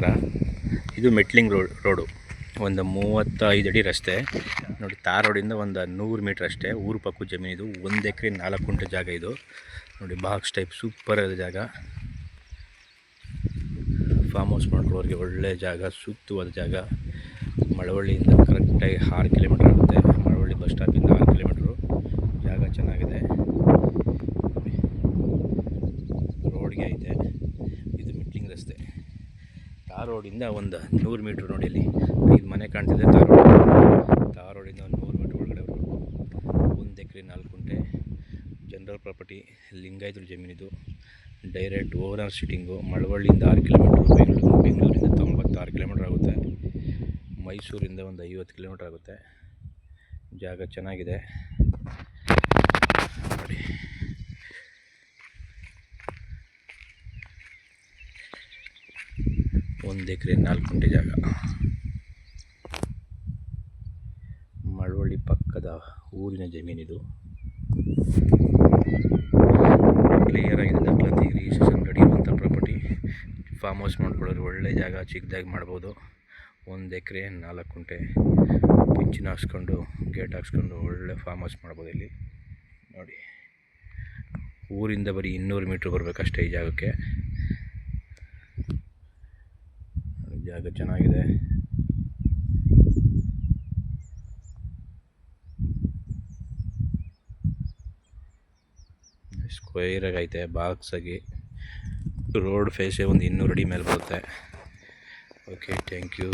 ನಮಸ್ಕಾರ. ಇದು metalling road ಒಂದು 35 ಅಡಿ ರಸ್ತೆ ನೋಡಿ. ತಾರ್ ರೋಡಿಂದ ಒಂದು 100 ಮೀಟ್ರ್ ಅಷ್ಟೇ. ಊರು ಪಕ್ಕದ ಜಮೀನು ಇದು. 1 ಎಕರೆ 4 ಗುಂಟೆ ಜಾಗ ಇದು ನೋಡಿ. ಬಾಕ್ಸ್ ಟೈಪ್ ಸೂಪರ್ ಆದ ಜಾಗ. ಫಾರ್ಮ್ ಹೌಸ್ ಮಾಡ್ಕೊಳ್ಳೋರಿಗೆ ಒಳ್ಳೆ ಜಾಗ, ಸೂಕ್ತವಾದ ಜಾಗ. ಮಳವಳ್ಳಿಯಿಂದ ಕರೆಕ್ಟಾಗಿ 6 ಕಿಲೋಮೀಟ್ರ್ ಆಗುತ್ತೆ. ಮಳವಳ್ಳಿ ಬಸ್ ಸ್ಟಾಪಿಂದ 6 ಕಿಲೋಮೀಟ್ರು. ಜಾಗ ಚೆನ್ನಾಗಿದೆ, ರೋಡ್ಗೆ ಐತೆ. ಇದು ಮೆಟ್ಲಿಂಗ್ ರಸ್ತೆ. ತಾರ್ ರೋಡಿಂದ ಒಂದು 100 ಮೀಟ್ರ್ ನೋಡಿ. ಅಲ್ಲಿ 5 ಮನೆ ಕಾಣ್ತಿದೆ. ತಾರ್ ರೋಡಿಂದ ಒಂದು 100 ಮೀಟ್ರ್ ಒಳಗಡೆ 1 ಎಕರೆ 4 ಗುಂಟೆ ಜನರಲ್ ಪ್ರಾಪರ್ಟಿ. ಲಿಂಗಾಯತರ ಜಮೀನಿದು. Direct over sitting. ಮಳವಳ್ಳಿಯಿಂದ 6 ಕಿಲೋಮೀಟ್ರು. ಬೆಂಗಳೂರಿಂದ 96 ಕಿಲೋಮೀಟ್ರ್ ಆಗುತ್ತೆ. ಮೈಸೂರಿಂದ ಒಂದು 50 ಕಿಲೋಮೀಟ್ರ್ ಆಗುತ್ತೆ. ಜಾಗ ಚೆನ್ನಾಗಿದೆ ನೋಡಿ. 1 ಎಕರೆ 4 ಗುಂಟೆ ಜಾಗ. ಮಳವಳ್ಳಿ ಪಕ್ಕದ ಊರಿನ ಜಮೀನಿದು. ಕ್ಲಿಯರ್ ಆಗಿದೆ. ದಾಖಲಾತಿ ರಿಜಿಸ್ಟ್ರೇಷನ್ ರೆಡಿ ಇರುವಂಥ ಪ್ರಾಪರ್ಟಿ. ಫಾರ್ಮ್ ಹೌಸ್ ಮಾಡ್ಕೊಳ್ಳೋರು ಒಳ್ಳೆ ಜಾಗ, ಚಿಕ್ಕದಾಗಿ ಮಾಡ್ಬೋದು. 1 ಎಕರೆ 4 ಗುಂಟೆ. ಪಿಂಚಿನ ಹಾಕ್ಸ್ಕೊಂಡು ಗೇಟ್ ಹಾಕ್ಸ್ಕೊಂಡು ಒಳ್ಳೆ ಫಾರ್ಮ್ ಹೌಸ್ ಮಾಡ್ಬೋದು ಇಲ್ಲಿ ನೋಡಿ. ಊರಿಂದ ಬರೀ 200 ಮೀಟ್ರ್ ಬರಬೇಕಷ್ಟೇ ಈ ಜಾಗಕ್ಕೆ. ಜಾಗ ಚೆನ್ನಾಗಿದೆ. ಸ್ಕ್ವೇರಾಗಿ ಐತೆ, ಬಾಕ್ಸ್ ಆಗಿ. ರೋಡ್ ಫೇಸೇ ಒಂದು 200 ಅಡಿ ಮೇಲೆ ಬರುತ್ತೆ. Okay, thank you.